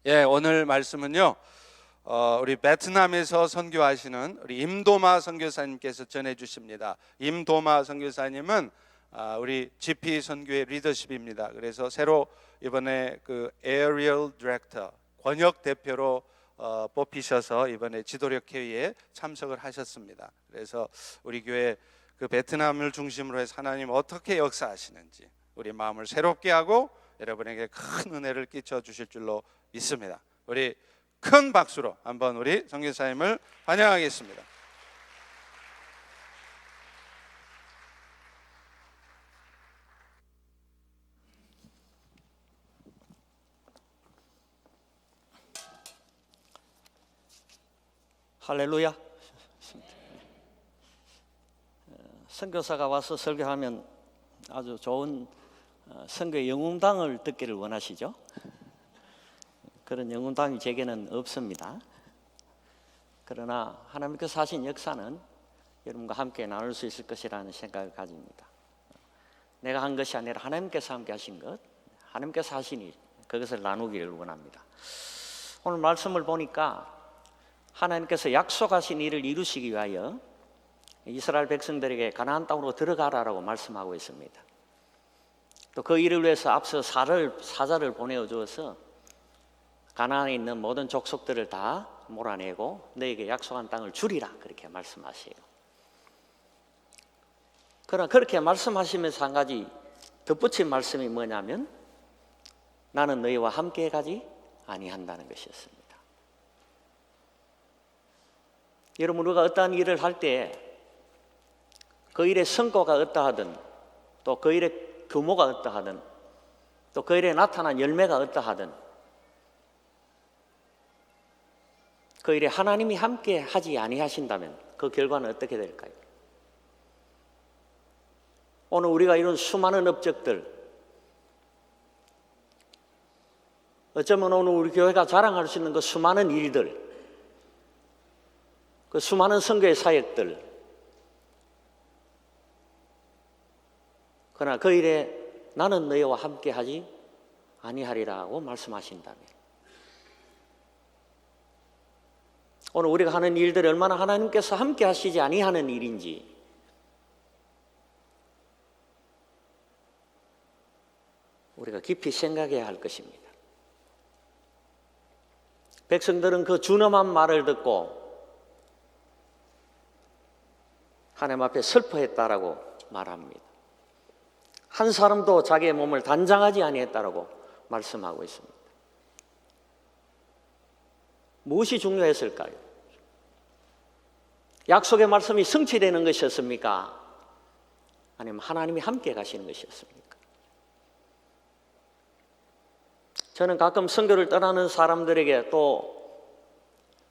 예, 오늘 말씀은요. 우리 베트남에서 선교하시는 우리 임도마 선교사님께서 전해 주십니다. 임도마 선교사님은 우리 GP 선교의 리더십입니다. 그래서 새로 이번에 그 에어리얼 디렉터 권역 대표로 뽑히셔서 이번에 지도력 회의에 참석을 하셨습니다. 그래서 우리 교회 그 베트남을 중심으로 해서 하나님 어떻게 역사하시는지 우리 마음을 새롭게 하고 여러분에게 큰 은혜를 끼쳐 주실 줄로 믿습니다. 우리 큰 박수로 한번 우리 선교사님을 환영하겠습니다. 할렐루야. 선교사가 와서 설교하면 아주 좋은 선교의 영웅당을 듣기를 원하시죠? 그런 영웅당이 제게는 없습니다. 그러나 하나님께서 하신 역사는 여러분과 함께 나눌 수 있을 것이라는 생각을 가집니다. 내가 한 것이 아니라 하나님께서 함께 하신 것, 하나님께서 하신 일, 그것을 나누기를 원합니다. 오늘 말씀을 보니까 하나님께서 약속하신 일을 이루시기 위하여 이스라엘 백성들에게 가나안 땅으로 들어가라라고 말씀하고 있습니다. 또 그 일을 위해서 앞서 사자를 보내어 주어서 가나안에 있는 모든 족속들을 다 몰아내고 너에게 약속한 땅을 주리라 그렇게 말씀하세요. 그러나 그렇게 말씀하시면서 한 가지 덧붙인 말씀이 뭐냐면 나는 너희와 함께 가지 아니한다는 것이었습니다. 여러분, 우리가 어떠한 일을 할 때 그 일의 성과가 어떠하든 또 그 일의 규모가 어떠하든 또 그 일에 나타난 열매가 어떠하든 그 일에 하나님이 함께 하지 아니하신다면 그 결과는 어떻게 될까요? 오늘 우리가 이룬 수많은 업적들, 어쩌면 오늘 우리 교회가 자랑할 수 있는 그 수많은 일들, 그 수많은 선교의 사역들, 그러나 그 일에 나는 너희와 함께 하지 아니하리라고 말씀하신다면 오늘 우리가 하는 일들이 얼마나 하나님께서 함께 하시지 아니하는 일인지 우리가 깊이 생각해야 할 것입니다. 백성들은 그 준엄한 말을 듣고 하나님 앞에 슬퍼했다라고 말합니다. 한 사람도 자기의 몸을 단장하지 아니했다라고 말씀하고 있습니다. 무엇이 중요했을까요? 약속의 말씀이 성취되는 것이었습니까? 아니면 하나님이 함께 가시는 것이었습니까? 저는 가끔 선교를 떠나는 사람들에게 또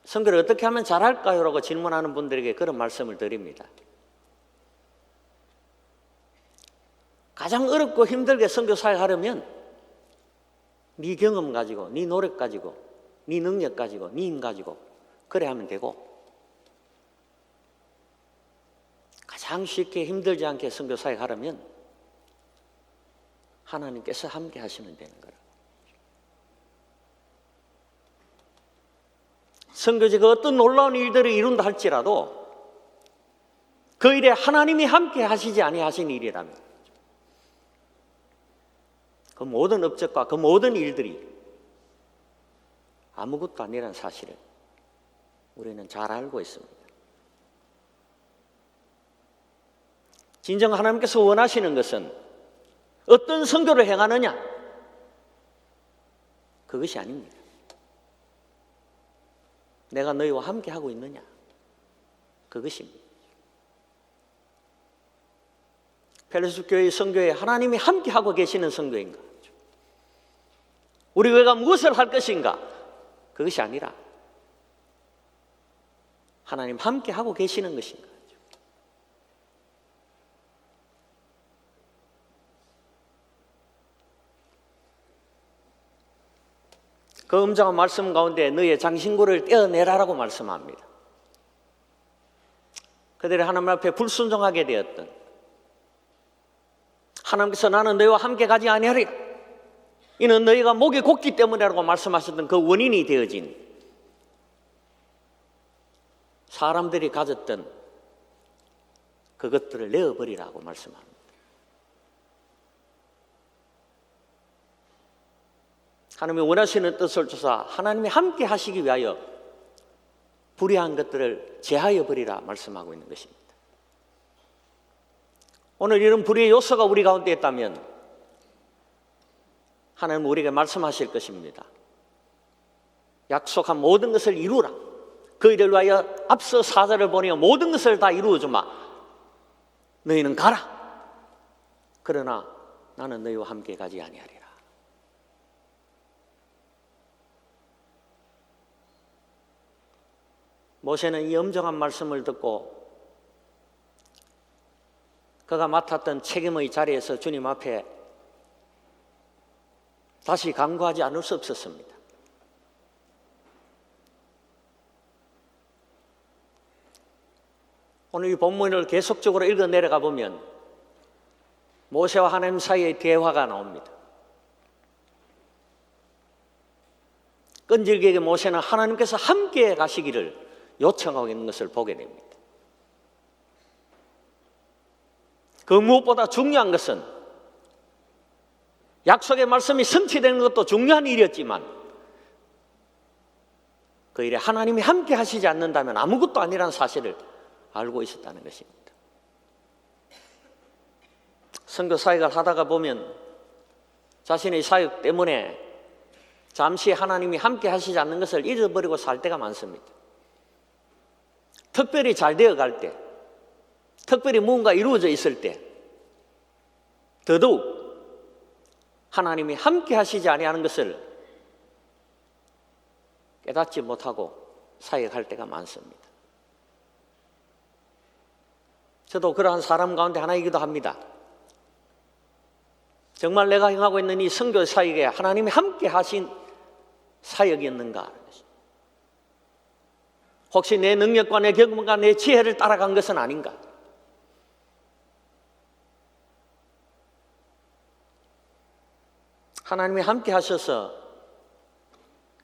선교를 어떻게 하면 잘할까요? 라고 질문하는 분들에게 그런 말씀을 드립니다. 가장 어렵고 힘들게 선교 사역하려면 네 경험 가지고, 네 노력 가지고, 네 능력 가지고, 네 힘 가지고 그래 하면 되고 가장 쉽게 힘들지 않게 선교 사역하려면 하나님께서 함께 하시면 되는 거라. 선교지가 어떤 놀라운 일들을 이룬다 할지라도 그 일에 하나님이 함께 하시지 아니하신 일이라면 그 모든 업적과 그 모든 일들이 아무것도 아니라는 사실을 우리는 잘 알고 있습니다. 진정 하나님께서 원하시는 것은 어떤 선교를 행하느냐? 그것이 아닙니다. 내가 너희와 함께 하고 있느냐? 그것입니다. 펠레스 교회의 선교에 하나님이 함께 하고 계시는 선교인가? 우리 교회가 무엇을 할 것인가? 그것이 아니라 하나님 함께 하고 계시는 것인가? 그 음장한 말씀 가운데 너희의 장신구를 떼어내라라고 말씀합니다. 그들이 하나님 앞에 불순종하게 되었던 하나님께서 나는 너희와 함께 가지 아니하리라 이는 너희가 목이 곱기 때문이라고 말씀하셨던 그 원인이 되어진 사람들이 가졌던 그것들을 내어버리라고 말씀합니다. 하나님이 원하시는 뜻을 쫓아 하나님이 함께 하시기 위하여 불의한 것들을 제하여 버리라 말씀하고 있는 것입니다. 오늘 이런 불의의 요소가 우리 가운데 있다면 하나님은 우리에게 말씀하실 것입니다. 약속한 모든 것을 이루라. 그 일을 위하여 앞서 사자를 보내어 모든 것을 다 이루어주마. 너희는 가라. 그러나 나는 너희와 함께 가지 아니하리라. 모세는 이 엄정한 말씀을 듣고 그가 맡았던 책임의 자리에서 주님 앞에 다시 간구하지 않을 수 없었습니다. 오늘 이 본문을 계속적으로 읽어 내려가 보면 모세와 하나님 사이의 대화가 나옵니다. 끈질기게 모세는 하나님께서 함께 가시기를 요청하고 있는 것을 보게 됩니다. 그 무엇보다 중요한 것은 약속의 말씀이 성취되는 것도 중요한 일이었지만 그 일에 하나님이 함께 하시지 않는다면 아무것도 아니라는 사실을 알고 있었다는 것입니다. 선교 사역을 하다가 보면 자신의 사역 때문에 잠시 하나님이 함께 하시지 않는 것을 잊어버리고 살 때가 많습니다. 특별히 잘 되어갈 때, 특별히 무언가 이루어져 있을 때 더더욱 하나님이 함께 하시지 아니하는 것을 깨닫지 못하고 사역할 때가 많습니다. 저도 그러한 사람 가운데 하나이기도 합니다. 정말 내가 행하고 있는 이 선교 사역에 하나님이 함께 하신 사역이었는가? 혹시 내 능력과 내 경험과 내 지혜를 따라간 것은 아닌가? 하나님이 함께 하셔서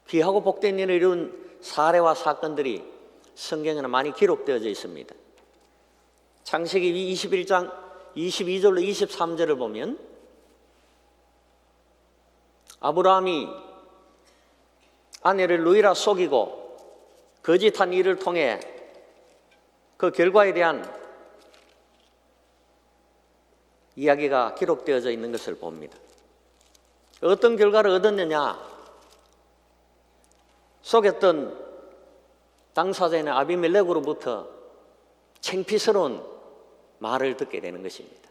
귀하고 복된 일을 이룬 사례와 사건들이 성경에는 많이 기록되어져 있습니다. 창세기 21장 22절로 23절을 보면 아브라함이 아내를 루이라 속이고 거짓한 일을 통해 그 결과에 대한 이야기가 기록되어져 있는 것을 봅니다. 어떤 결과를 얻었느냐? 속였던 당사자인 아비멜렉으로부터 창피스러운 말을 듣게 되는 것입니다.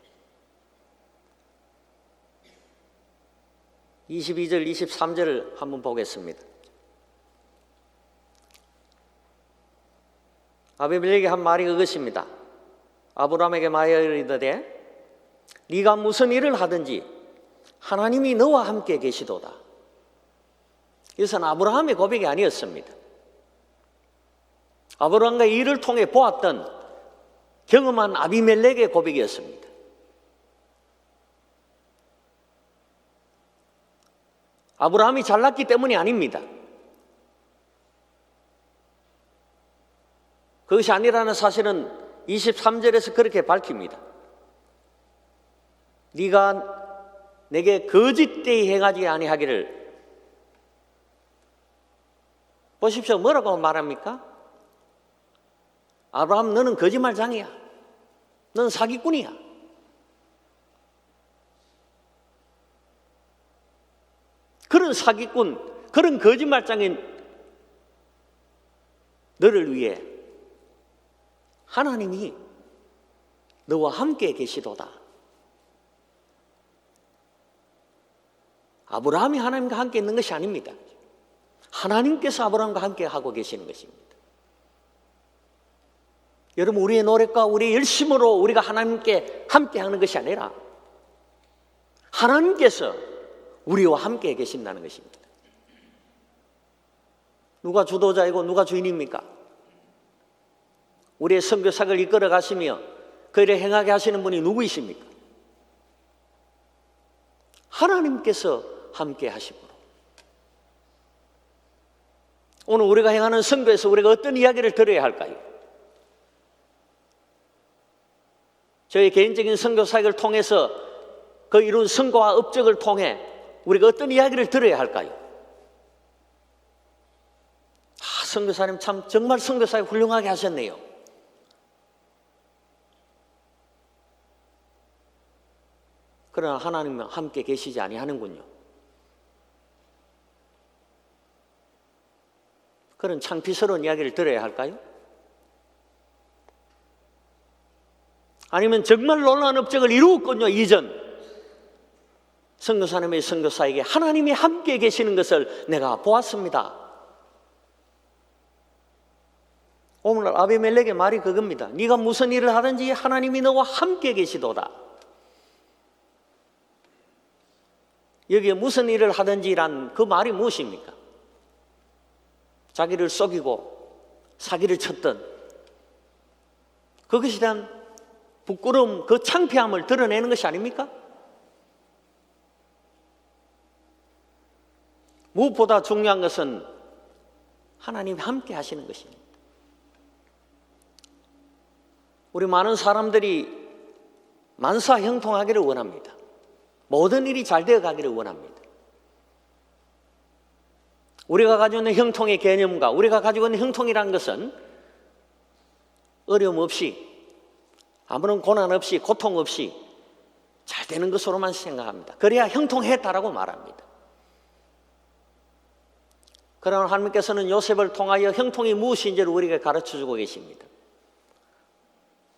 22절, 23절을 한번 보겠습니다. 아비멜렉이 한 말이 그것입니다. 아브라함에게 말하이르되 네가 무슨 일을 하든지 하나님이 너와 함께 계시도다. 이것은 아브라함의 고백이 아니었습니다. 아브라함과 이 일을 통해 보았던 경험한 아비멜렉의 고백이었습니다. 아브라함이 잘났기 때문이 아닙니다. 그것이 아니라는 사실은 23절에서 그렇게 밝힙니다. 네가 내게 거짓되이 행하지 아니하기를. 보십시오. 뭐라고 말합니까? 아브라함, 너는 거짓말장이야. 너는 사기꾼이야. 그런 사기꾼, 그런 거짓말장인 너를 위해 하나님이 너와 함께 계시도다. 아브라함이 하나님과 함께 있는 것이 아닙니다. 하나님께서 아브라함과 함께 하고 계시는 것입니다. 여러분, 우리의 노력과 우리의 열심으로 우리가 하나님께 함께 하는 것이 아니라 하나님께서 우리와 함께 계신다는 것입니다. 누가 주도자이고 누가 주인입니까? 우리의 선교사를 이끌어 가시며 그 일을 행하게 하시는 분이 누구이십니까? 하나님께서 함께 하심으로. 오늘 우리가 행하는 선교에서 우리가 어떤 이야기를 들어야 할까요? 저희 개인적인 선교 사역을 통해서 그 이룬 성과와 업적을 통해 우리가 어떤 이야기를 들어야 할까요? 선교사님 참 정말 선교사역 훌륭하게 하셨네요. 그러나 하나님은 함께 계시지 아니하는군요. 그런 창피스러운 이야기를 들어야 할까요? 아니면 정말 놀라운 업적을 이루었군요. 이전 선교사님의 선교사에게 하나님이 함께 계시는 것을 내가 보았습니다. 오늘 아비멜렉의 말이 그겁니다. 네가 무슨 일을 하든지 하나님이 너와 함께 계시도다. 여기에 무슨 일을 하든지란 그 말이 무엇입니까? 자기를 속이고 사기를 쳤던 그것에 대한 부끄러움, 그 창피함을 드러내는 것이 아닙니까? 무엇보다 중요한 것은 하나님이 함께 하시는 것입니다. 우리 많은 사람들이 만사형통하기를 원합니다. 모든 일이 잘 되어 가기를 원합니다. 우리가 가지고 있는 형통의 개념과 우리가 가지고 있는 형통이라는 것은 어려움 없이, 아무런 고난 없이, 고통 없이 잘 되는 것으로만 생각합니다. 그래야 형통했다라고 말합니다. 그러나 하나님께서는 요셉을 통하여 형통이 무엇인지를 우리에게 가르쳐주고 계십니다.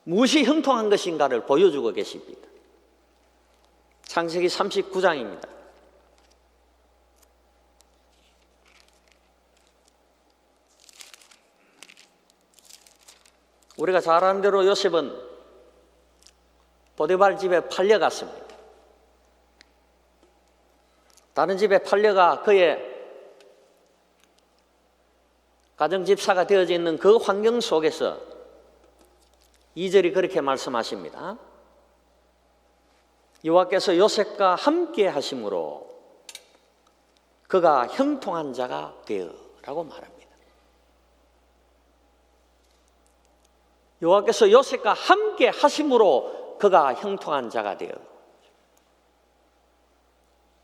무엇이 형통한 것인가를 보여주고 계십니다. 창세기 39장입니다. 우리가 잘 아는 대로 요셉은 보디발 집에 팔려갔습니다. 다른 집에 팔려가 그의 가정집사가 되어져 있는 그 환경 속에서 2절이 그렇게 말씀하십니다. 여호와께서 요셉과 함께 하심으로 그가 형통한 자가 되어라고 말합니다. 여호와께서 요셉과 함께 하심으로 그가 형통한 자가 되어.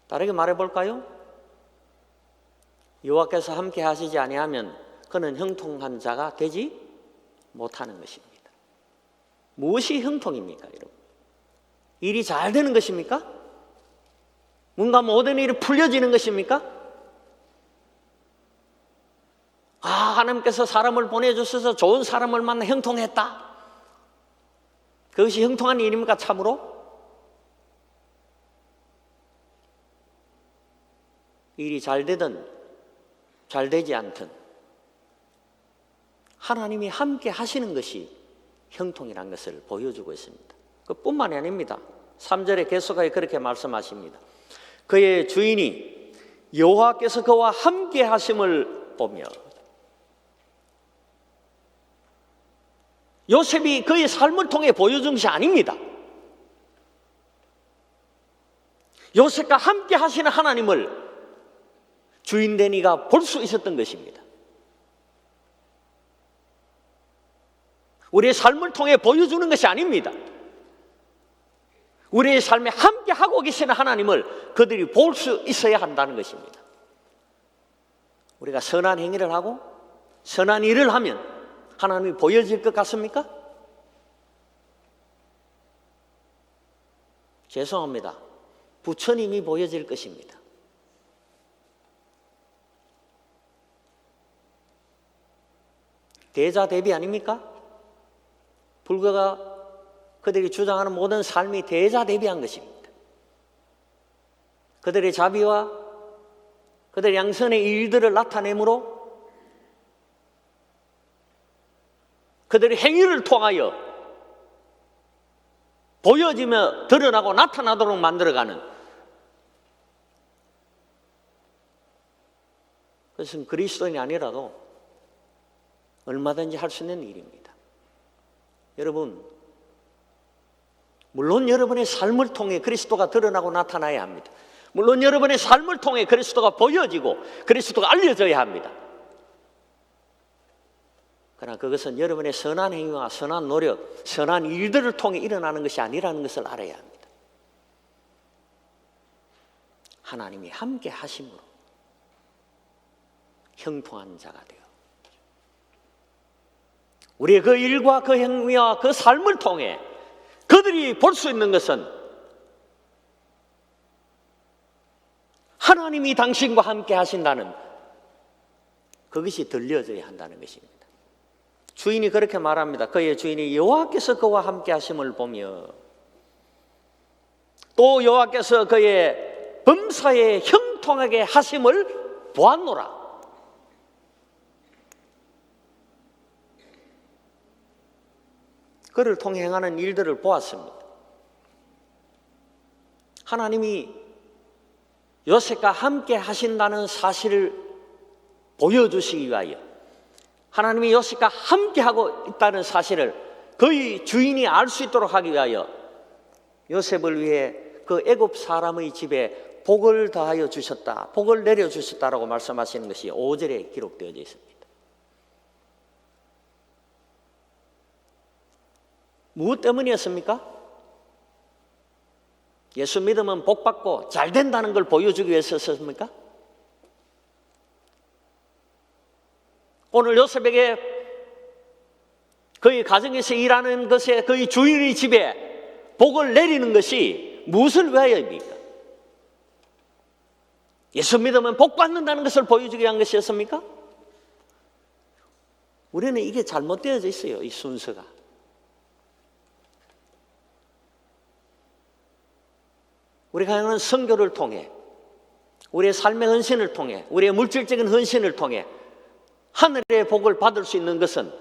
다르게 말해볼까요? 여호와께서 함께 하시지 아니하면 그는 형통한 자가 되지 못하는 것입니다. 무엇이 형통입니까, 여러분? 일이 잘 되는 것입니까? 뭔가 모든 일이 풀려지는 것입니까? 하나님께서 사람을 보내주셔서 좋은 사람을 만나 형통했다. 그것이 형통한 일입니까, 참으로? 일이 잘 되든 잘 되지 않든 하나님이 함께 하시는 것이 형통이라는 것을 보여주고 있습니다. 그뿐만이 아닙니다. 3절에 계속하여 그렇게 말씀하십니다. 그의 주인이 여호와께서 그와 함께 하심을 보며. 요셉이 그의 삶을 통해 보여준 것이 아닙니다. 요셉과 함께 하시는 하나님을 주인된 이가 볼 수 있었던 것입니다. 우리의 삶을 통해 보여주는 것이 아닙니다. 우리의 삶에 함께 하고 계시는 하나님을 그들이 볼 수 있어야 한다는 것입니다. 우리가 선한 행위를 하고 선한 일을 하면 하나님이 보여질 것 같습니까? 죄송합니다. 부처님이 보여질 것입니다. 대자대비 아닙니까? 불교가 그들이 주장하는 모든 삶이 대자대비한 것입니다. 그들의 자비와 그들의 양선의 일들을 나타내므로 그들의 행위를 통하여 보여지며 드러나고 나타나도록 만들어가는, 그것은 그리스도인이 아니라도 얼마든지 할 수 있는 일입니다. 여러분, 물론 여러분의 삶을 통해 그리스도가 드러나고 나타나야 합니다. 물론 여러분의 삶을 통해 그리스도가 보여지고 그리스도가 알려져야 합니다. 그러나 그것은 여러분의 선한 행위와 선한 노력, 선한 일들을 통해 일어나는 것이 아니라는 것을 알아야 합니다. 하나님이 함께 하심으로 형통한 자가 되어 우리의 그 일과 그 행위와 그 삶을 통해 그들이 볼 수 있는 것은 하나님이 당신과 함께 하신다는 그것이 들려져야 한다는 것입니다. 주인이 그렇게 말합니다. 그의 주인이 여호와께서 그와 함께 하심을 보며 또 여호와께서 그의 범사에 형통하게 하심을 보았노라. 그를 통해 행하는 일들을 보았습니다. 하나님이 요셉과 함께 하신다는 사실을 보여주시기 위하여 하나님이 요셉과 함께 하고 있다는 사실을 그의 주인이 알 수 있도록 하기 위하여 요셉을 위해 그 애굽 사람의 집에 복을 더하여 주셨다, 복을 내려 주셨다라고 말씀하시는 것이 5절에 기록되어져 있습니다. 무엇 때문이었습니까? 예수 믿으면 복 받고 잘 된다는 걸 보여주기 위해서였습니까? 오늘 요셉에게 그의 가정에서 일하는 것에 그의 주인의 집에 복을 내리는 것이 무엇을 위하여입니까? 예수 믿으면 복 받는다는 것을 보여주기 위한 것이었습니까? 우리는 이게 잘못되어져 있어요, 이 순서가. 우리가 하는 선교를 통해 우리의 삶의 헌신을 통해 우리의 물질적인 헌신을 통해 하늘의 복을 받을 수 있는 것은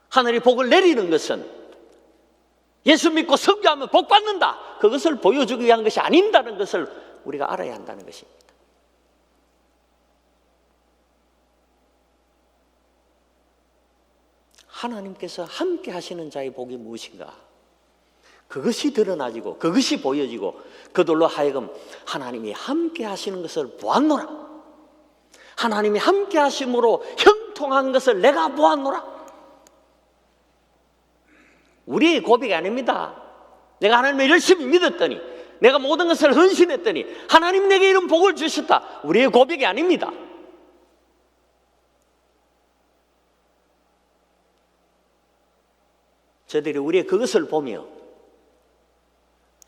하늘이 복을 내리는 것은 예수 믿고 선교하면 복 받는다, 그것을 보여주기 위한 것이 아닌다는 것을 우리가 알아야 한다는 것입니다. 하나님께서 함께 하시는 자의 복이 무엇인가? 그것이 드러나지고 그것이 보여지고 그들로 하여금 하나님이 함께 하시는 것을 보았노라, 하나님이 함께 하심으로 형통한 것을 내가 보았노라. 우리의 고백이 아닙니다. 내가 하나님을 열심히 믿었더니, 내가 모든 것을 헌신했더니 하나님 내게 이런 복을 주셨다, 우리의 고백이 아닙니다. 저들이 우리의 그것을 보며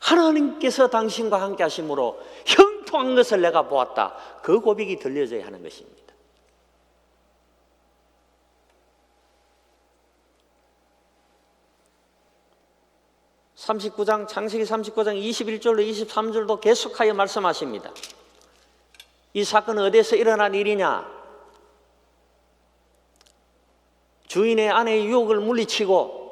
하나님께서 당신과 함께 하심으로 형통한 것을 내가 보았다, 그 고백이 들려져야 하는 것입니다. 창세기 39장 21절로 23절도 계속하여 말씀하십니다. 이 사건은 어디에서 일어난 일이냐? 주인의 아내의 유혹을 물리치고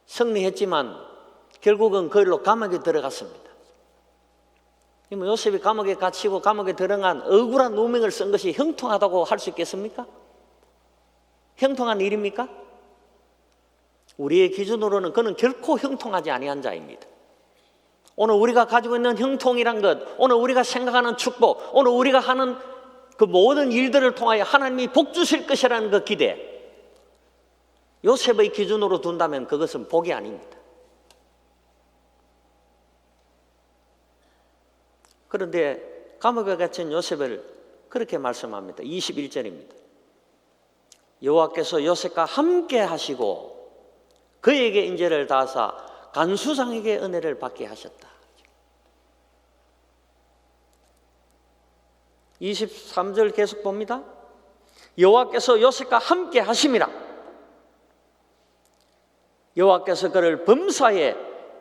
승리했지만 결국은 그일로 감옥에 들어갔습니다. 요셉이 감옥에 갇히고 감옥에 들어간 억울한 누명을 쓴 것이 형통하다고 할 수 있겠습니까? 형통한 일입니까? 우리의 기준으로는 그는 결코 형통하지 아니한 자입니다. 오늘 우리가 가지고 있는 형통이란 것, 오늘 우리가 생각하는 축복, 오늘 우리가 하는 그 모든 일들을 통하여 하나님이 복 주실 것이라는 그 기대, 요셉의 기준으로 둔다면 그것은 복이 아닙니다. 그런데 감옥에 갇힌 요셉을 그렇게 말씀합니다. 21절입니다. 여호와께서 요셉과 함께 하시고 그에게 인재를 다하사 간수장에게 은혜를 받게 하셨다. 23절 계속 봅니다. 여호와께서 요셉과 함께 하심이라. 여호와께서 그를 범사에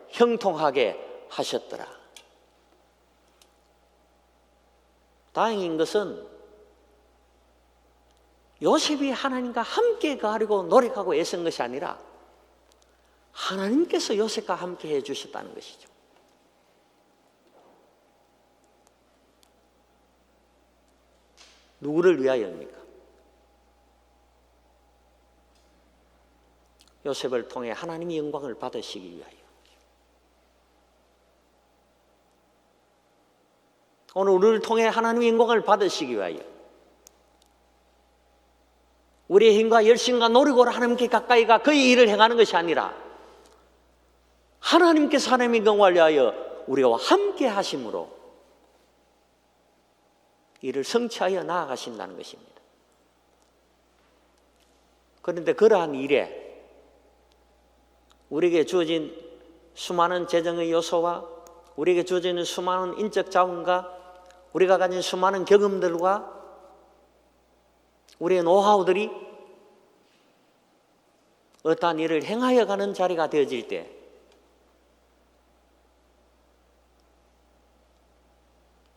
형통하게 하셨더라. 다행인 것은 요셉이 하나님과 함께 가려고 노력하고 애쓴 것이 아니라 하나님께서 요셉과 함께 해주셨다는 것이죠. 누구를 위하여입니까? 요셉을 통해 하나님의 영광을 받으시기 위하여. 오늘 우리를 통해 하나님의 영광을 받으시기 위하여 우리의 힘과 열심과 노력으로 하나님께 가까이 가 그의 일을 행하는 것이 아니라 하나님께서 하나님의 영광을 위하여 우리와 함께 하심으로 이를 성취하여 나아가신다는 것입니다. 그런데 그러한 일에 우리에게 주어진 수많은 재정의 요소와 우리에게 주어지는 수많은 인적 자원과 우리가 가진 수많은 경험들과 우리의 노하우들이 어떠한 일을 행하여 가는 자리가 되어질 때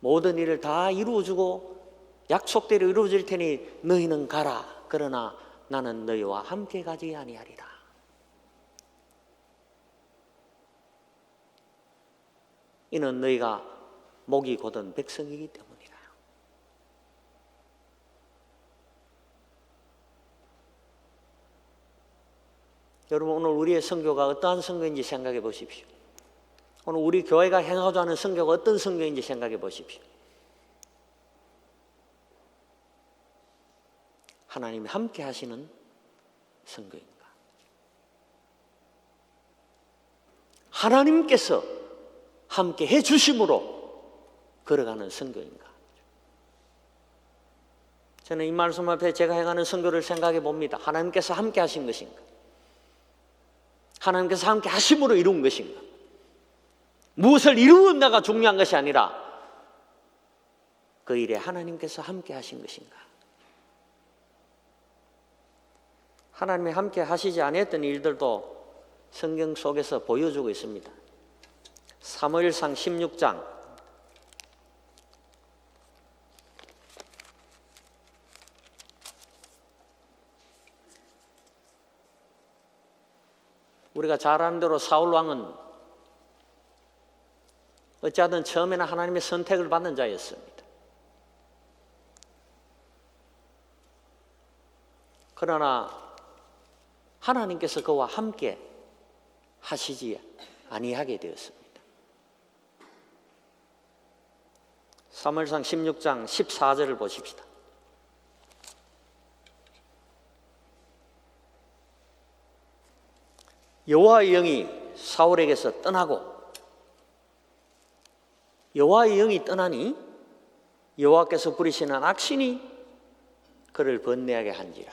모든 일을 다 이루어주고 약속대로 이루어질 테니 너희는 가라. 그러나 나는 너희와 함께 가지 아니하리라. 이는 너희가 목이 곧은 백성이기 때문이라. 여러분, 오늘 우리의 선교가 어떠한 선교인지 생각해 보십시오. 오늘 우리 교회가 행하고자 하는 선교가 어떤 선교인지 생각해 보십시오. 하나님이 함께 하시는 선교인가? 하나님께서 함께 해 주심으로 걸어가는 선교인가? 저는 이 말씀 앞에 제가 행하는 선교를 생각해 봅니다. 하나님께서 함께 하신 것인가? 하나님께서 함께 하심으로 이룬 것인가? 무엇을 이루었나가 중요한 것이 아니라 그 일에 하나님께서 함께 하신 것인가? 하나님이 함께 하시지 않았던 일들도 성경 속에서 보여주고 있습니다. 사무엘상 16장 우리가 잘 아는 대로 사울 왕은 어찌하든 처음에는 하나님의 선택을 받는 자였습니다. 그러나 하나님께서 그와 함께 하시지 아니하게 되었습니다. 사무엘상 16장 14절을 보십시다. 여호와의 영이 사울에게서 떠나고 여호와의 영이 떠나니 여호와께서 부리시는 악신이 그를 번뇌하게 한지라.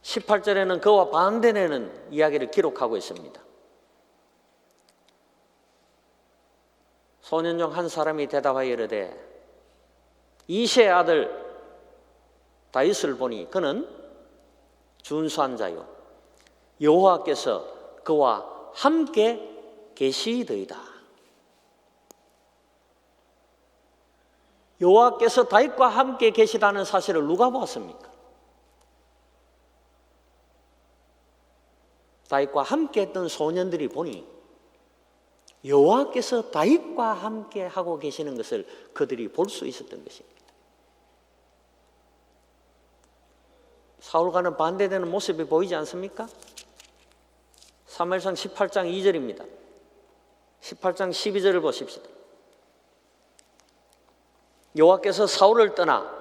(18절에는) 그와 반대되는 이야기를 기록하고 있습니다. 소년 중 한 사람이 대답하여 이르되 이새의 아들 다윗을 보니 그는 준수한 자요 여호와께서 그와 함께 계시더이다. 여호와께서 다윗과 함께 계시다는 사실을 누가 보았습니까? 다윗과 함께 했던 소년들이 보니 여호와께서 다윗과 함께 하고 계시는 것을 그들이 볼 수 있었던 것입니다. 사울과는 반대되는 모습이 보이지 않습니까? 사무엘상 18장 2절입니다. 18장 12절을 보십시다. 여호와께서 사울을 떠나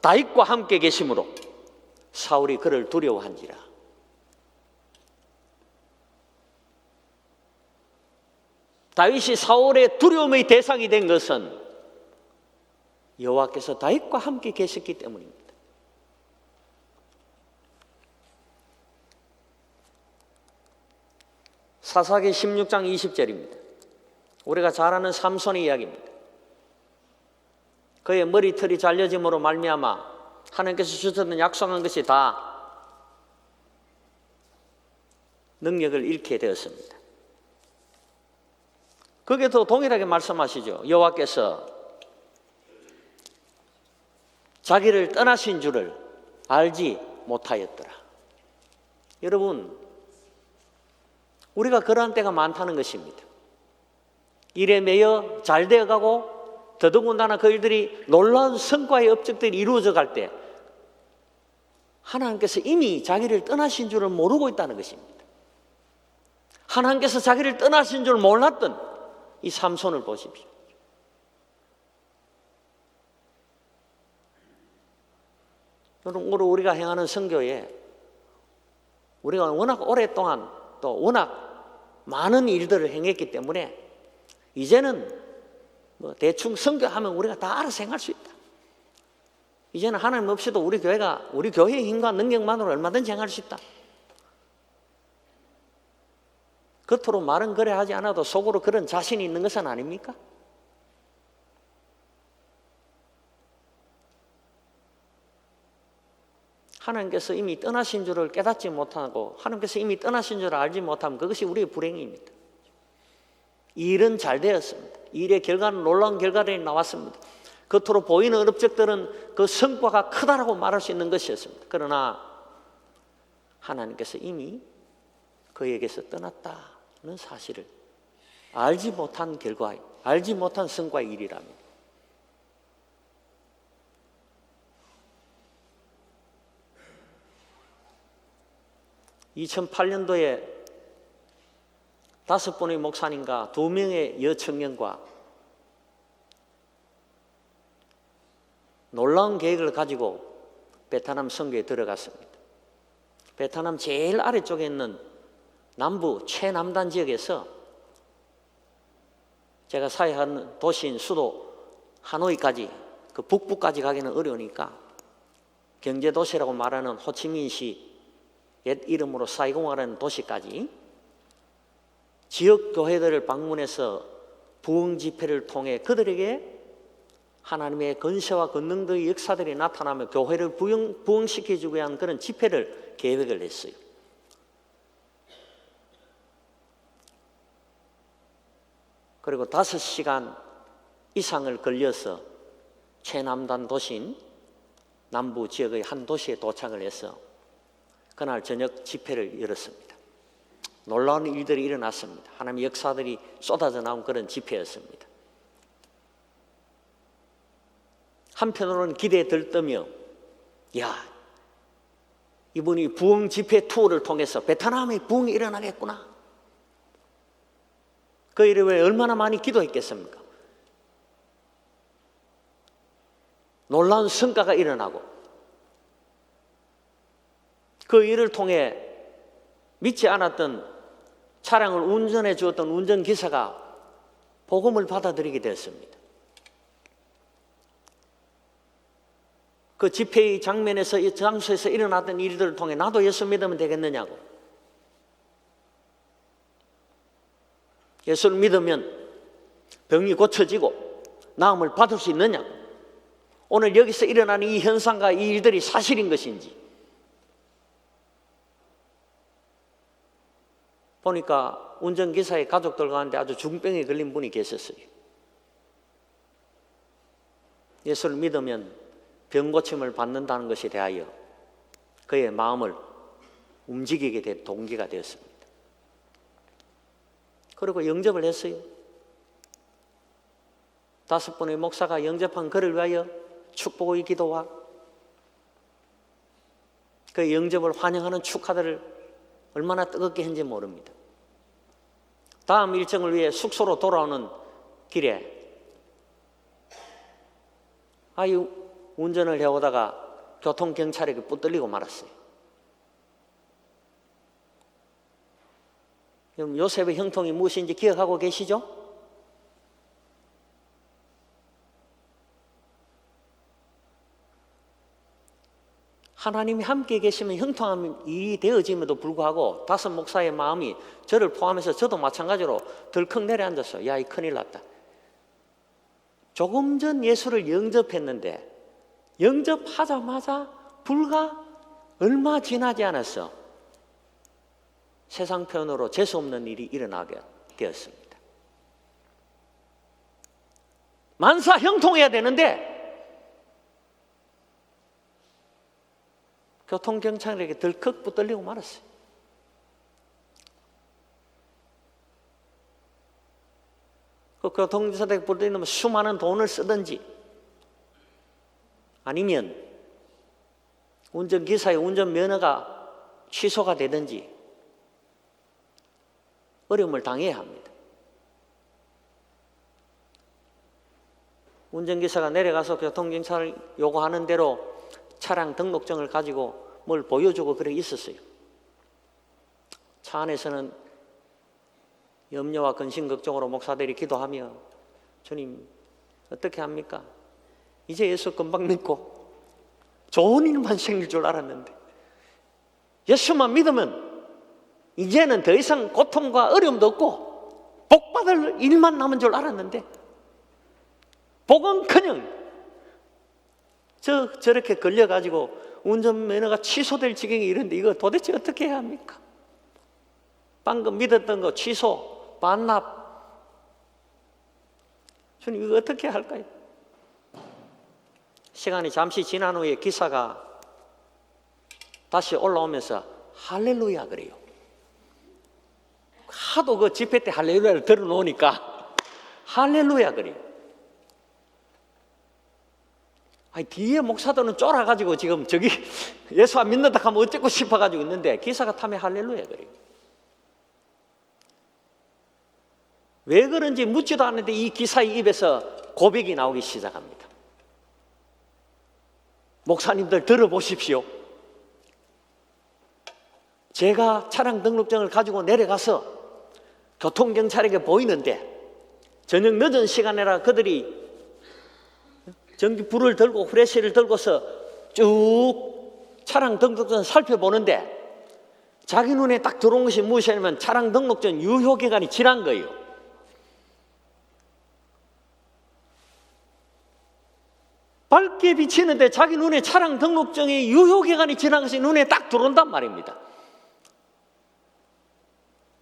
다윗과 함께 계심으로 사울이 그를 두려워한지라. 다윗이 사울의 두려움의 대상이 된 것은 여호와께서 다윗과 함께 계셨기 때문입니다. 사사기 16장 20절입니다. 우리가 잘 아는 삼손의 이야기입니다. 그의 머리털이 잘려짐으로 말미암아 하나님께서 주셨던 약속한 것이 다 능력을 잃게 되었습니다. 거기에도 동일하게 말씀하시죠. 여호와께서 자기를 떠나신 줄을 알지 못하였더라. 여러분, 우리가 그러한 때가 많다는 것입니다. 일에 매여 잘 되어가고 더더군다나 그 일들이 놀라운 성과의 업적들이 이루어져 갈 때 하나님께서 이미 자기를 떠나신 줄을 모르고 있다는 것입니다. 하나님께서 자기를 떠나신 줄 몰랐던 이 삼손을 보십시오. 여러분, 오늘 우리가 행하는 선교에 우리가 워낙 오랫동안 또 워낙 많은 일들을 행했기 때문에 이제는 뭐 대충 선교하면 우리가 다 알아서 행할 수 있다. 이제는 하나님 없이도 우리 교회의 힘과 능력만으로 얼마든지 행할 수 있다. 겉으로 말은 그래 하지 않아도 속으로 그런 자신이 있는 것은 아닙니까? 하나님께서 이미 떠나신 줄을 깨닫지 못하고 하나님께서 이미 떠나신 줄을 알지 못하면 그것이 우리의 불행입니다. 이 일은 잘 되었습니다. 이 일의 결과는 놀라운 결과들이 나왔습니다. 겉으로 보이는 업적들은 그 성과가 크다라고 말할 수 있는 것이었습니다. 그러나 하나님께서 이미 그에게서 떠났다는 사실을 알지 못한 결과, 알지 못한 성과의 일이랍니다. (2008년도에) 5분의 목사님과 2명의 여청년과 놀라운 계획을 가지고 베트남 선교에 들어갔습니다. 베트남 제일 아래쪽에 있는 남부 최남단 지역에서 제가 사회하는 도시인 수도 하노이까지, 그 북부까지 가기는 어려우니까 경제도시라고 말하는 호치민시 옛 이름으로 사이공이라는 도시까지 지역 교회들을 방문해서 부흥 집회를 통해 그들에게 하나님의 건세와 권능의 역사들이 나타나며 교회를 부흥시켜주기 위한 그런 집회를 계획을 했어요. 그리고 5시간 이상을 걸려서 최남단 도시인 남부 지역의 한 도시에 도착을 해서 그날 저녁 집회를 열었습니다. 놀라운 일들이 일어났습니다. 하나님의 역사들이 쏟아져 나온 그런 집회였습니다. 한편으로는 기대에 들떠며 야, 이분이 부흥 집회 투어를 통해서 베트남의 부흥이 일어나겠구나. 그 일을 왜 얼마나 많이 기도했겠습니까? 놀라운 성과가 일어나고 그 일을 통해 믿지 않았던 차량을 운전해 주었던 운전기사가 복음을 받아들이게 되었습니다. 그 집회의 장면에서, 이 장소에서 일어났던 일들을 통해 나도 예수 믿으면 되겠느냐고, 예수를 믿으면 병이 고쳐지고 나음을 받을 수 있느냐고, 오늘 여기서 일어나는 이 현상과 이 일들이 사실인 것인지 보니까 운전기사의 가족들 가운데 아주 중병에 걸린 분이 계셨어요. 예수를 믿으면 병 고침을 받는다는 것에 대하여 그의 마음을 움직이게 된 동기가 되었습니다. 그리고 영접을 했어요. 5분의 목사가 영접한 그를 위하여 축복의 기도와 그 영접을 환영하는 축하들을 얼마나 뜨겁게 했는지 모릅니다. 다음 일정을 위해 숙소로 돌아오는 길에 운전을 해오다가 교통경찰에게 붙들리고 말았어요. 그럼 요셉의 형통이 무엇인지 기억하고 계시죠? 하나님이 함께 계시면 형통한 일이 되어짐에도 불구하고 5 목사의 마음이 저를 포함해서 저도 마찬가지로 덜컥 내려앉았어요. 야, 이 큰일 났다. 조금 전 예수를 영접했는데 영접하자마자 불과 얼마 지나지 않았어 세상 편으로 재수없는 일이 일어나게 되었습니다. 만사 형통해야 되는데 교통경찰에게 덜컥 붙들리고 말았어요. 그 교통사고에 부딪히면 수많은 돈을 쓰든지 아니면 운전기사의 운전면허가 취소가 되든지 어려움을 당해야 합니다. 운전기사가 내려가서 교통경찰을 요구하는 대로 차량 등록증을 가지고 뭘 보여주고 그래 있었어요. 차 안에서는 염려와 근심 걱정으로 목사들이 기도하며 주님 어떻게 합니까? 이제 예수 금방 믿고 좋은 일만 생길 줄 알았는데 예수만 믿으면 이제는 더 이상 고통과 어려움도 없고 복받을 일만 남은 줄 알았는데 복은커녕 저렇게 걸려가지고 운전면허가 취소될 지경에 이른데 이거 도대체 어떻게 해야 합니까? 방금 믿었던 거 취소, 반납. 주님 이거 어떻게 할까요? 시간이 잠시 지난 후에 기사가 다시 올라오면서 할렐루야 그래요. 하도 그 집회 때 할렐루야를 들어놓으니까 할렐루야 그래요. 아니, 뒤에 목사들은 쫄아가지고 지금 저기 예수 안 믿는다 하면 어쩌고 싶어가지고 있는데 기사가 타면 할렐루야 그래요. 왜 그런지 묻지도 않는데 이 기사의 입에서 고백이 나오기 시작합니다. 목사님들 들어보십시오. 제가 차량 등록증을 가지고 내려가서 교통경찰에게 보이는데 저녁 늦은 시간이라 그들이 전기불을 들고 후레쉬를 들고서 쭉 차량 등록증을 살펴보는데 자기 눈에 딱 들어온 것이 무엇이냐면 차량 등록증 유효기간이 지난 거예요. 밝게 비치는데 자기 눈에 차량 등록증의 유효기간이 지난 것이 눈에 딱 들어온단 말입니다.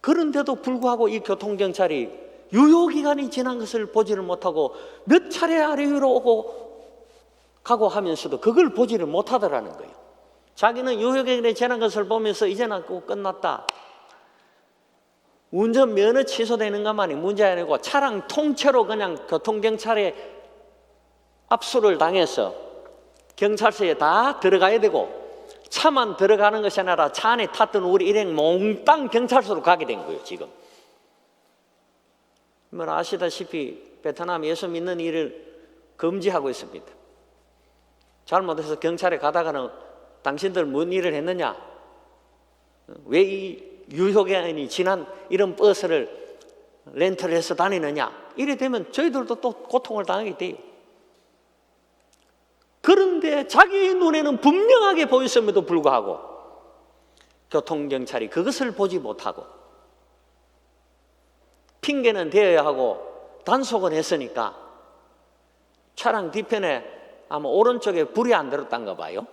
그런데도 불구하고 이 교통경찰이 유효기간이 지난 것을 보지를 못하고 몇 차례 아래 위로 오고 가고 하면서도 그걸 보지를 못하더라는 거예요. 자기는 유효기간이 지난 것을 보면서 이제는 끝났다. 운전면허 취소되는 것만이 문제가 아니고 차량 통째로 그냥 교통경찰에 압수를 당해서 경찰서에 다 들어가야 되고 차만 들어가는 것이 아니라 차 안에 탔던 우리 일행 몽땅 경찰서로 가게 된 거예요. 지금 아시다시피 베트남 예수 믿는 일을 금지하고 있습니다. 잘못해서 경찰에 가다가는 당신들 뭔 일을 했느냐, 왜 이 유효기간이 지난 이런 버스를 렌트를 해서 다니느냐, 이래 되면 저희들도 또 고통을 당하게 돼요. 그런데 자기 눈에는 분명하게 보였음에도 불구하고 교통경찰이 그것을 보지 못하고 핑계는 대어야 하고 단속은 했으니까 차량 뒤편에 아마 오른쪽에 불이 안 들었던가 봐요.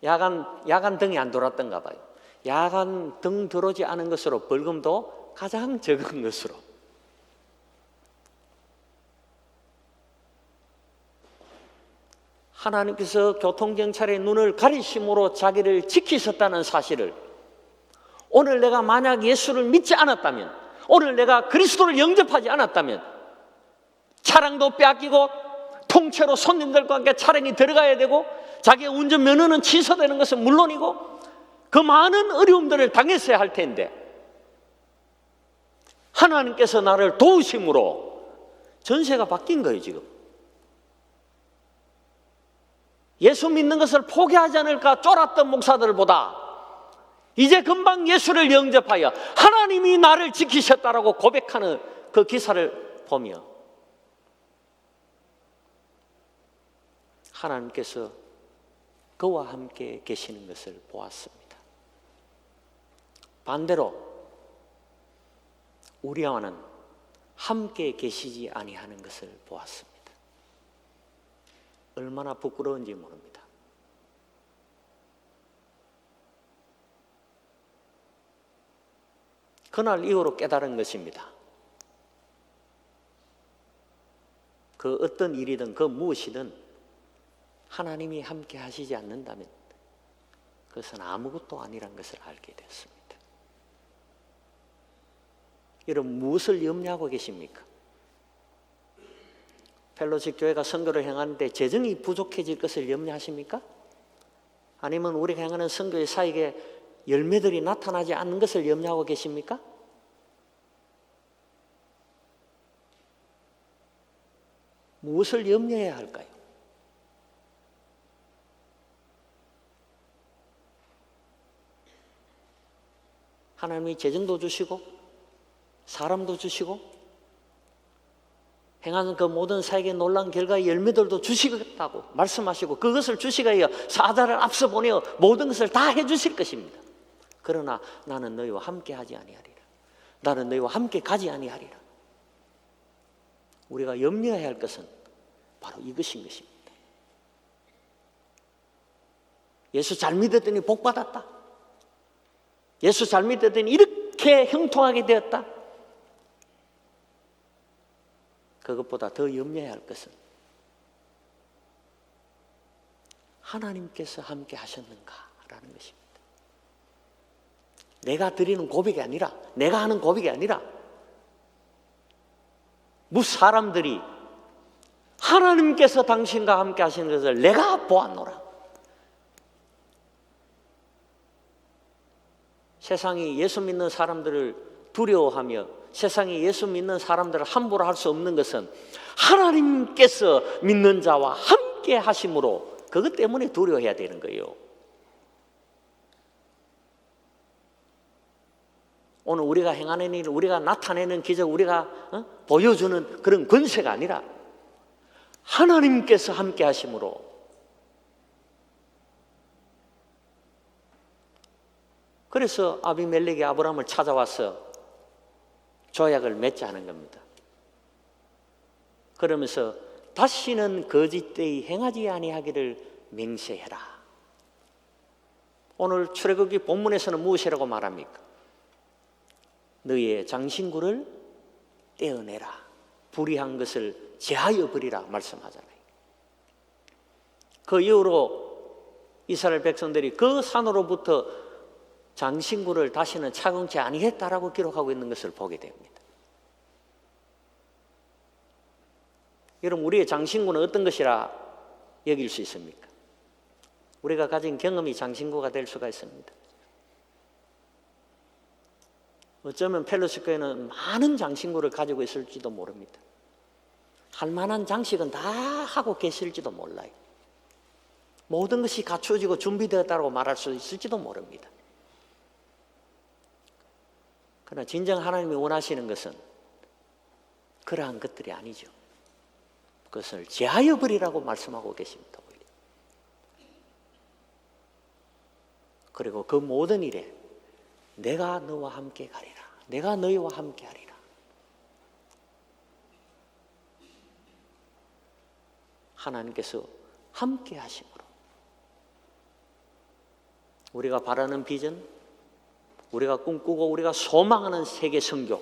야간 등이 안 들어왔던가 봐요. 야간 등 들어오지 않은 것으로 벌금도 가장 적은 것으로. 하나님께서 교통경찰의 눈을 가리심으로 자기를 지키셨다는 사실을 오늘 내가 만약 예수를 믿지 않았다면, 오늘 내가 그리스도를 영접하지 않았다면 차량도 빼앗기고 통째로 손님들과 함께 차량이 들어가야 되고 자기의 운전면허는 취소되는 것은 물론이고 그 많은 어려움들을 당했어야 할 텐데 하나님께서 나를 도우심으로 전세가 바뀐 거예요. 지금 예수 믿는 것을 포기하지 않을까 쫄았던 목사들보다 이제 금방 예수를 영접하여 하나님이 나를 지키셨다라고 고백하는 그 기사를 보며 하나님께서 그와 함께 계시는 것을 보았습니다. 반대로 우리와는 함께 계시지 아니하는 것을 보았습니다. 얼마나 부끄러운지 모릅니다. 그날 이후로 깨달은 것입니다. 그 어떤 일이든 그 무엇이든 하나님이 함께 하시지 않는다면 그것은 아무것도 아니란 것을 알게 됐습니다. 여러분 무엇을 염려하고 계십니까? 펠로십 교회가 선교를 행하는데 재정이 부족해질 것을 염려하십니까? 아니면 우리가 행하는 선교의 사역에 열매들이 나타나지 않는 것을 염려하고 계십니까? 무엇을 염려해야 할까요? 하나님이 재정도 주시고 사람도 주시고 행하는 그 모든 사역의 놀라운 결과의 열매들도 주시겠다고 말씀하시고 그것을 주시기 위하여 사자를 앞서 보내어 모든 것을 다 해주실 것입니다. 그러나 나는 너희와 함께 하지 아니하리라. 나는 너희와 함께 가지 아니하리라. 우리가 염려해야 할 것은 바로 이것인 것입니다. 예수 잘 믿었더니 복 받았다. 예수 잘 믿었더니 이렇게 형통하게 되었다. 그것보다 더 염려해야 할 것은 하나님께서 함께 하셨는가라는 것입니다. 내가 드리는 고백이 아니라, 내가 하는 고백이 아니라 사람들이 하나님께서 당신과 함께 하시는 것을 내가 보았노라. 세상이 예수 믿는 사람들을 두려워하며 세상이 예수 믿는 사람들을 함부로 할 수 없는 것은 하나님께서 믿는 자와 함께 하심으로 그것 때문에 두려워해야 되는 거예요. 오늘 우리가 행하는 일, 우리가 나타내는 기적, 우리가 보여주는 그런 권세가 아니라 하나님께서 함께 하심으로 그래서 아비멜렉이 아브라함을 찾아와서 조약을 맺자는 겁니다. 그러면서 다시는 거짓되이 행하지 아니하기를 맹세해라. 오늘 출애굽기 본문에서는 무엇이라고 말합니까? 너희의 장신구를 떼어내라. 불의한 것을 제하여 버리라 말씀하잖아요. 그 이후로 이스라엘 백성들이 그 산으로부터 장신구를 다시는 착용치 아니했다라고 기록하고 있는 것을 보게 됩니다. 여러분, 우리의 장신구는 어떤 것이라 여길 수 있습니까? 우리가 가진 경험이 장신구가 될 수가 있습니다. 어쩌면 펠로십 교회는 많은 장신구를 가지고 있을지도 모릅니다. 할 만한 장식은 다 하고 계실지도 몰라요. 모든 것이 갖추어지고 준비되었다고 말할 수 있을지도 모릅니다. 그러나 진정 하나님이 원하시는 것은 그러한 것들이 아니죠. 그것을 제하여 버리라고 말씀하고 계십니다. 그리고 그 모든 일에 내가 너와 함께 가리라. 내가 너희와 함께 하리라. 하나님께서 함께 하심으로 우리가 바라는 비전, 우리가 꿈꾸고 우리가 소망하는 세계 선교,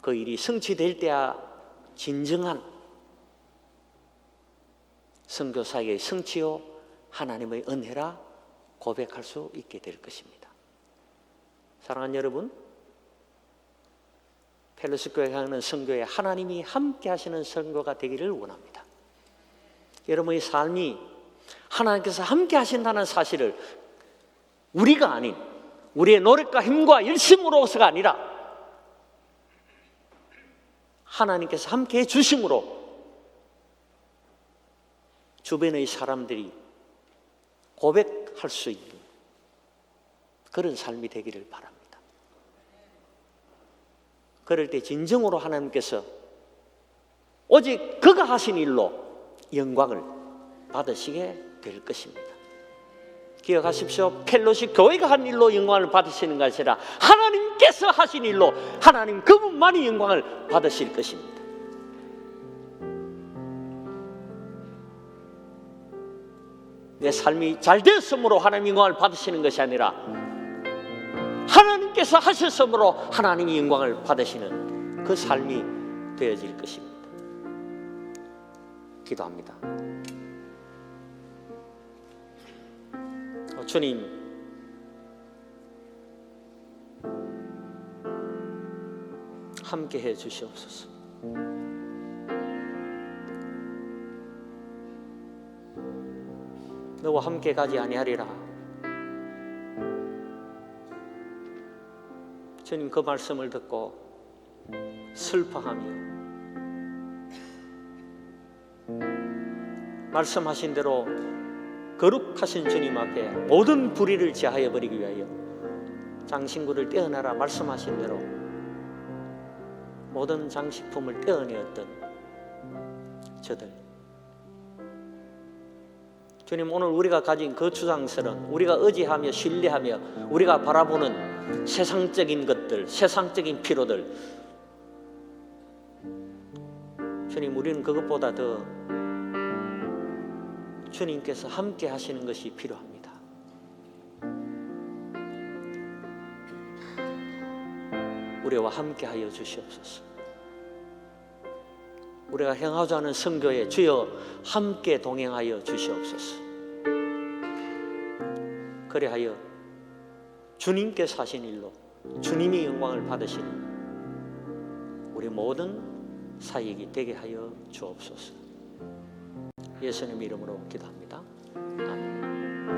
그 일이 성취될 때야 진정한 선교 사역의 성취요 하나님의 은혜라 고백할 수 있게 될 것입니다. 사랑하는 여러분, 펠로십 교회에 하는 선교에 하나님이 함께 하시는 선교가 되기를 원합니다. 여러분의 삶이 하나님께서 함께 하신다는 사실을 우리가 아닌 우리의 노력과 힘과 열심으로서가 아니라 하나님께서 함께 해주심으로 주변의 사람들이 고백할 수 있는 그런 삶이 되기를 바랍니다. 그럴 때 진정으로 하나님께서 오직 그가 하신 일로 영광을 받으시게 될 것입니다. 기억하십시오. 펠로십 교회가 한 일로 영광을 받으시는 것이 아니라 하나님께서 하신 일로 하나님 그분만이 영광을 받으실 것입니다. 내 삶이 잘 되었으므로 하나님 영광을 받으시는 것이 아니라 하나님께서 하셨으므로 하나님이 영광을 받으시는 그 삶이 되어질 것입니다. 기도합니다. 주님, 함께 해 주시옵소서. 너와 함께 가지 아니하리라. 주님 그 말씀을 듣고 슬퍼하며 말씀하신 대로 거룩하신 주님 앞에 모든 불의를 제하여 버리기 위하여 장신구를 떼어내라 말씀하신 대로 모든 장식품을 떼어내었던 저들, 주님 오늘 우리가 가진 거추장스러운, 우리가 의지하며 신뢰하며 우리가 바라보는 세상적인 것들, 세상적인 필요들, 주님 우리는 그것보다 더 주님께서 함께 하시는 것이 필요합니다. 우리와 함께 하여 주시옵소서. 우리가 행하자 하는 선교에 주여 함께 동행하여 주시옵소서. 그리하여 주님께서 하신 일로 주님이 영광을 받으시는 우리 모든 사역이 되게 하여 주옵소서. 예수님 이름으로 기도합니다. 아멘.